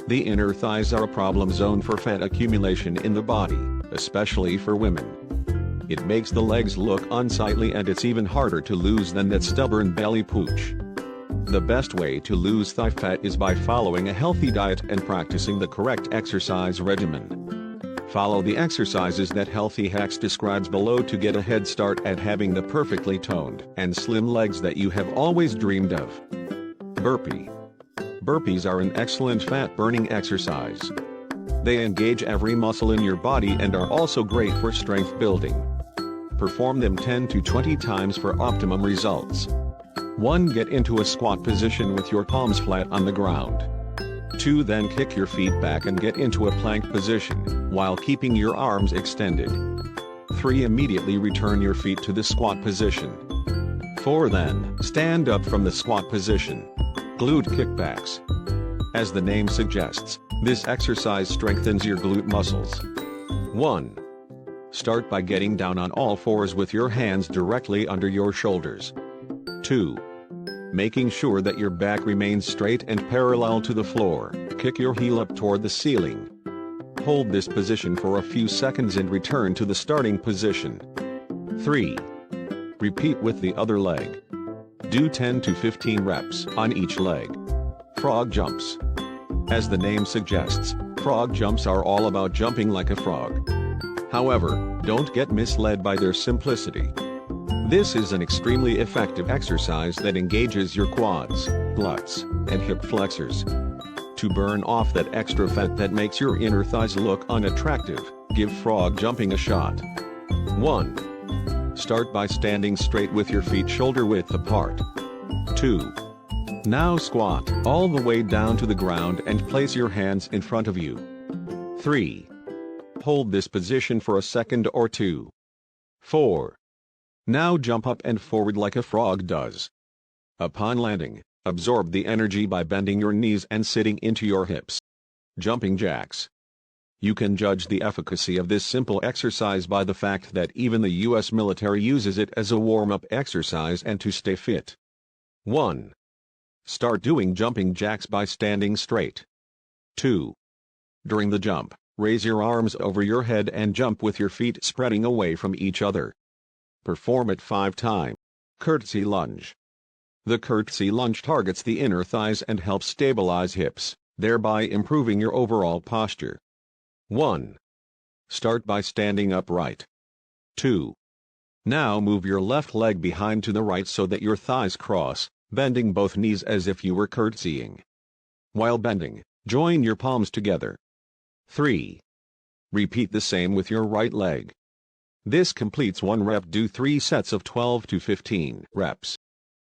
The inner thighs are a problem zone for fat accumulation in the body, especially for women. It makes the legs look unsightly, and it's even harder to lose than that stubborn belly pooch. The best way to lose thigh fat is by following a healthy diet and practicing the correct exercise regimen. Follow the exercises that Healthy Hacks describes below to get a head start at having the perfectly toned and slim legs that you have always dreamed of. Burpee. Burpees are an excellent fat-burning exercise. They engage every muscle in your body and are also great for strength building. Perform them 10 to 20 times for optimum results. 1. Get into a squat position with your palms flat on the ground. 2. Then kick your feet back and get into a plank position, while keeping your arms extended. 3. Immediately return your feet to the squat position. 4. Then, stand up from the squat position. Glute kickbacks. As the name suggests, this exercise strengthens your glute muscles. 1. Start by getting down on all fours with your hands directly under your shoulders. 2. Making sure that your back remains straight and parallel to the floor, kick your heel up toward the ceiling. Hold this position for a few seconds and return to the starting position. 3. Repeat with the other leg. Do 10 to 15 reps on each leg. Frog jumps. As the name suggests, frog jumps are all about jumping like a frog. However, don't get misled by their simplicity. This is an extremely effective exercise that engages your quads, glutes, and hip flexors. To burn off that extra fat that makes your inner thighs look unattractive, give frog jumping a shot. 1. Start by standing straight with your feet shoulder width apart. 2. Now squat all the way down to the ground and place your hands in front of you. 3. Hold this position for a second or two. 4. Now jump up and forward like a frog does. Upon landing, absorb the energy by bending your knees and sitting into your hips. Jumping jacks. You can judge the efficacy of this simple exercise by the fact that even the U.S. military uses it as a warm-up exercise and to stay fit. 1. Start doing jumping jacks by standing straight. 2. During the jump, raise your arms over your head and jump with your feet spreading away from each other. Perform it 5 times. Curtsy Lunge. The Curtsy Lunge targets the inner thighs and helps stabilize hips, thereby improving your overall posture. 1. Start by standing upright. 2. Now move your left leg behind to the right so that your thighs cross, bending both knees as if you were curtsying. While bending, join your palms together. 3. Repeat the same with your right leg. This completes 1 rep. Do 3 sets of 12 to 15 reps.